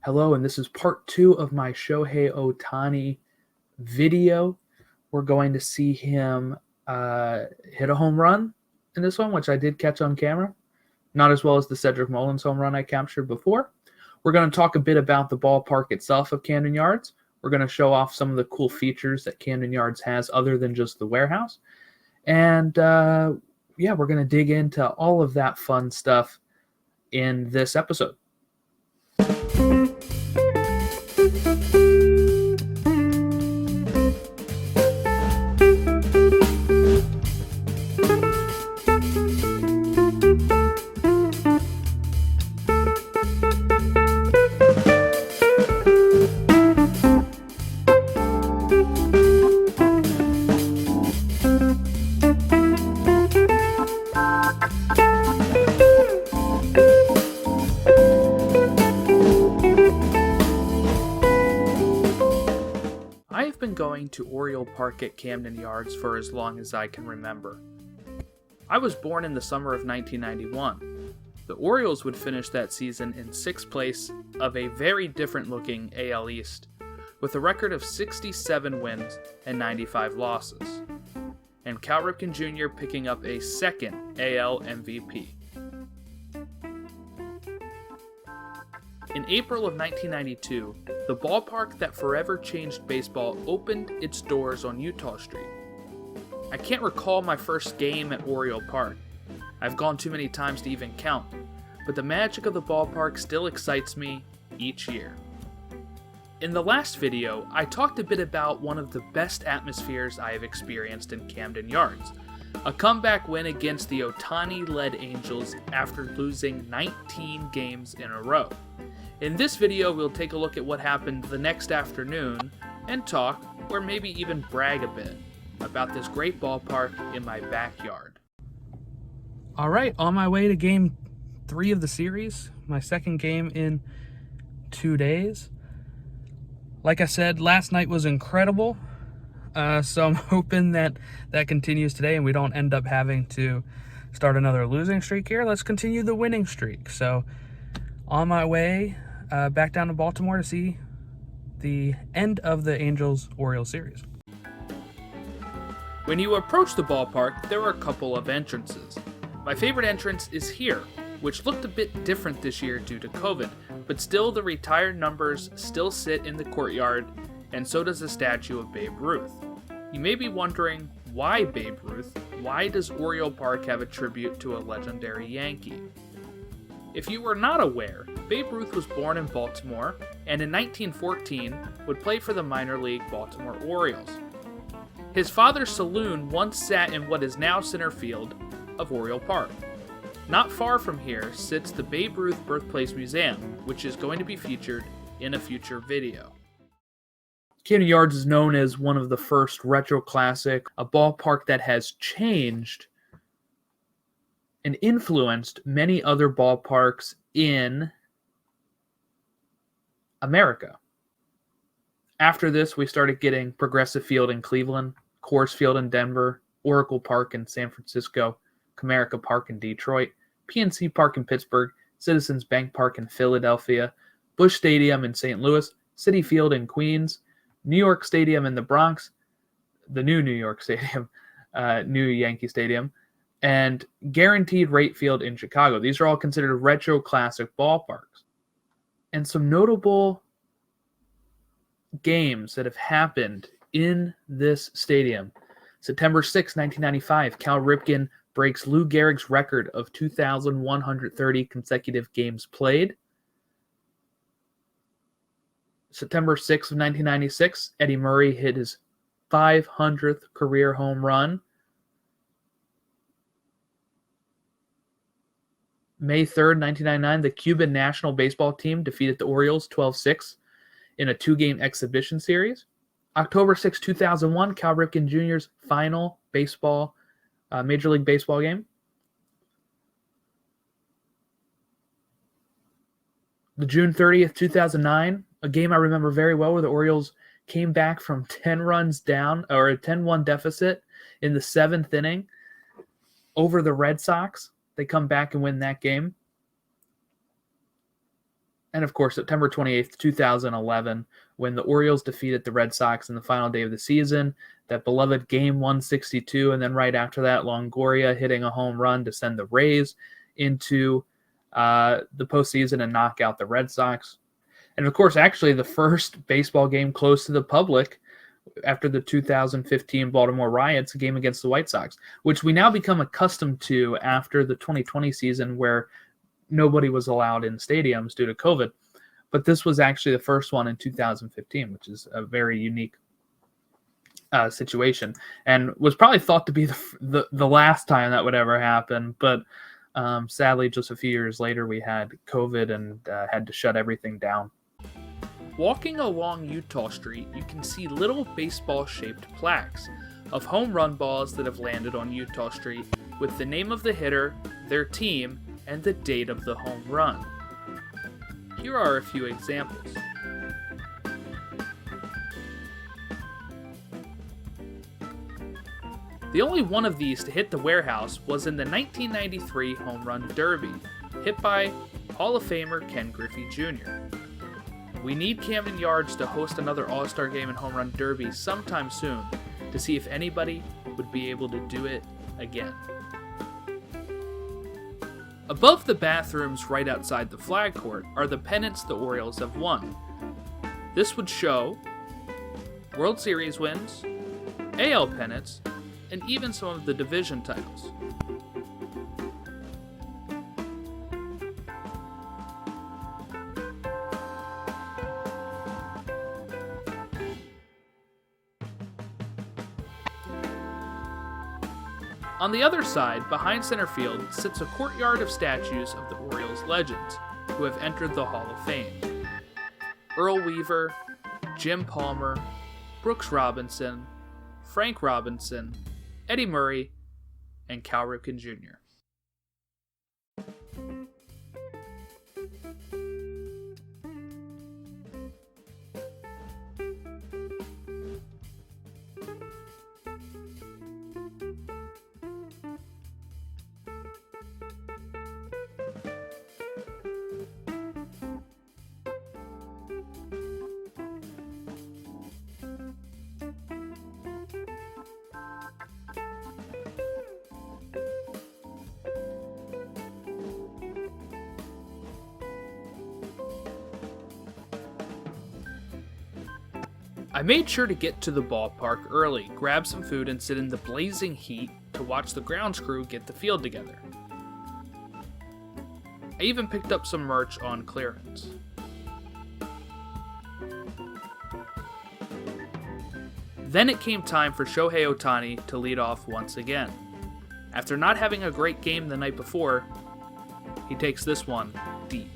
Hello, and this is part 2 of my Shohei Ohtani video. We're going to see him hit a home run in this one, which I did catch on camera. Not as well as the Cedric Mullins home run I captured before. We're going to talk a bit about the ballpark itself of Camden Yards. We're going to show off some of the cool features that Camden Yards has other than just the warehouse. And we're going to dig into all of that fun stuff in this episode. Going to Oriole Park at Camden Yards for as long as I can remember. I was born in the summer of 1991. The Orioles would finish that season in 6th place of a very different looking AL East, with a record of 67 wins and 95 losses, and Cal Ripken Jr. picking up a second AL MVP. In April of 1992, the ballpark that forever changed baseball opened its doors on Utah Street. I can't recall my first game at Oriole Park. I've gone too many times to even count, but the magic of the ballpark still excites me each year. In the last video, I talked a bit about one of the best atmospheres I have experienced in Camden Yards, a comeback win against the Ohtani-led Angels after losing 19 games in a row. In this video, we'll take a look at what happened the next afternoon and talk, or maybe even brag a bit, about this great ballpark in my backyard. All right, on my way to game 3 of the series, my second game in 2 days. Like I said, last night was incredible, so I'm hoping that continues today and we don't end up having to start another losing streak here. Let's continue the winning streak. So on my way back down to Baltimore to see the end of the Angels-Orioles series. When you approach the ballpark, there are a couple of entrances. My favorite entrance is here, which looked a bit different this year due to COVID, but still the retired numbers still sit in the courtyard, and so does the statue of Babe Ruth. You may be wondering, why Babe Ruth? Why does Oriole Park have a tribute to a legendary Yankee? If you were not aware, Babe Ruth was born in Baltimore, and in 1914 would play for the minor league Baltimore Orioles. His father's saloon once sat in what is now center field of Oriole Park. Not far from here sits the Babe Ruth Birthplace Museum, which is going to be featured in a future video. Camden Yards is known as one of the first retro classic, a ballpark that has changed and influenced many other ballparks in America. After this, we started getting Progressive Field in Cleveland, Coors Field in Denver, Oracle Park in San Francisco, Comerica Park in Detroit, PNC Park in Pittsburgh, Citizens Bank Park in Philadelphia, Busch Stadium in St. Louis, Citi Field in Queens, New York Stadium in the Bronx, the new New York Stadium, new Yankee Stadium, and Guaranteed Rate Field in Chicago. These are all considered retro classic ballparks. And some notable games that have happened in this stadium. September 6, 1995, Cal Ripken breaks Lou Gehrig's record of 2,130 consecutive games played. September 6 of 1996, Eddie Murray hit his 500th career home run. May 3rd, 1999, the Cuban national baseball team defeated the Orioles 12-6 in a 2-game exhibition series. October 6, 2001, Cal Ripken Jr.'s final Major League Baseball game. The June 30th, 2009, a game I remember very well where the Orioles came back from 10 runs down, or a 10-1 deficit in the 7th inning over the Red Sox. They come back and win that game. And of course, September 28th, 2011, when the Orioles defeated the Red Sox in the final day of the season, that beloved Game 162, and then right after that, Longoria hitting a home run to send the Rays into the postseason and knock out the Red Sox. And of course, actually the first baseball game closed to the public after the 2015 Baltimore riots, a game against the White Sox, which we now become accustomed to after the 2020 season where nobody was allowed in stadiums due to COVID. But this was actually the first one in 2015, which is a very unique situation, and was probably thought to be the last time that would ever happen. But sadly, just a few years later, we had COVID and had to shut everything down. Walking along Utah Street, you can see little baseball-shaped plaques of home run balls that have landed on Utah Street with the name of the hitter, their team, and the date of the home run. Here are a few examples. The only one of these to hit the warehouse was in the 1993 Home Run Derby, hit by Hall of Famer Ken Griffey Jr. We need Camden Yards to host another All-Star Game and Home Run Derby sometime soon to see if anybody would be able to do it again. Above the bathrooms right outside the flag court are the pennants the Orioles have won. This would show World Series wins, AL pennants, and even some of the division titles. On the other side, behind center field, sits a courtyard of statues of the Orioles legends who have entered the Hall of Fame. Earl Weaver, Jim Palmer, Brooks Robinson, Frank Robinson, Eddie Murray, and Cal Ripken Jr. I made sure to get to the ballpark early, grab some food, and sit in the blazing heat to watch the grounds crew get the field together. I even picked up some merch on clearance. Then it came time for Shohei Ohtani to lead off once again. After not having a great game the night before, he takes this one deep.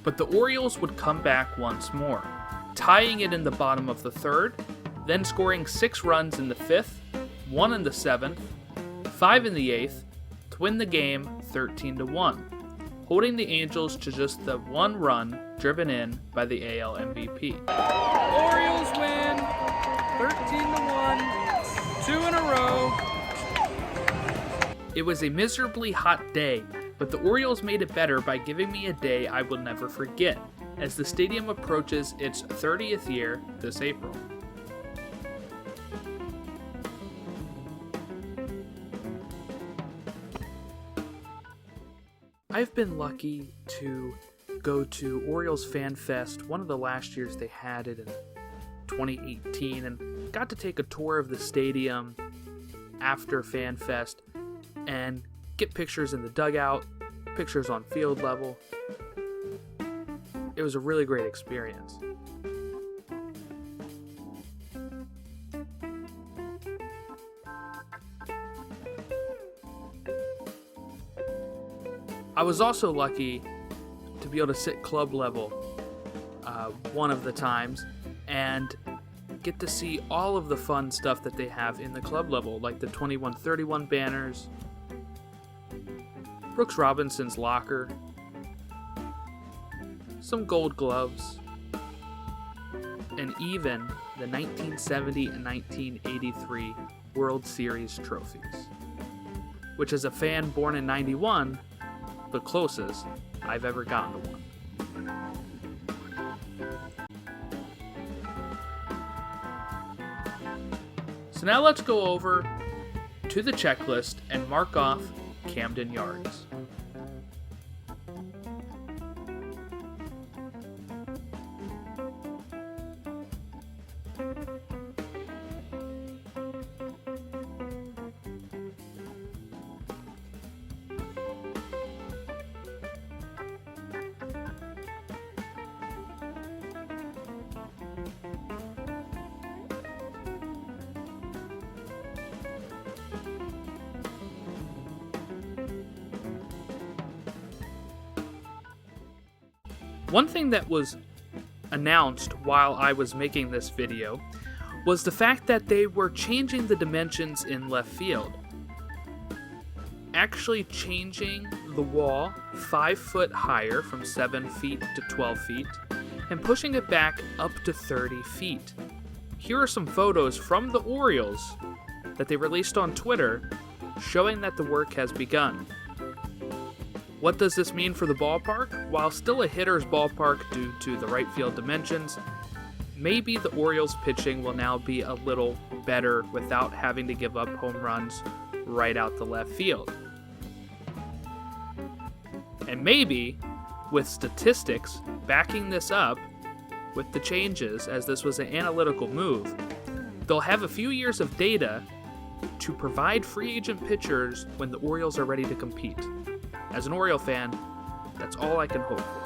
But the Orioles would come back once more, tying it in the bottom of the third, then scoring 6 runs in the 5th, 1 in the 7th, 5 in the 8th, to win the game 13-1, holding the Angels to just the 1 run driven in by the AL MVP. Orioles win 13-1, 2 in a row. It was a miserably hot day, but the Orioles made it better by giving me a day I will never forget, as the stadium approaches its 30th year this April. I've been lucky to go to Orioles Fan Fest, one of the last years they had it in 2018, and got to take a tour of the stadium after Fan Fest and get pictures in the dugout, pictures on field level. It was a really great experience. I was also lucky to be able to sit club level one of the times and get to see all of the fun stuff that they have in the club level, like the 2131 banners, Brooks Robinson's locker, some gold gloves, and even the 1970 and 1983 World Series trophies, which as a fan born in 91, the closest I've ever gotten to one. So now let's go over to the checklist and mark off Camden Yards. One thing that was announced while I was making this video was the fact that they were changing the dimensions in left field. Actually changing the wall 5 foot higher from 7 feet to 12 feet and pushing it back up to 30 feet. Here are some photos from the Orioles that they released on Twitter showing that the work has begun. What does this mean for the ballpark? While still a hitter's ballpark due to the right field dimensions, maybe the Orioles pitching will now be a little better without having to give up home runs right out the left field. And maybe, with statistics backing this up with the changes, as this was an analytical move, they'll have a few years of data to provide free agent pitchers when the Orioles are ready to compete. As an Oriole fan, that's all I can hope for.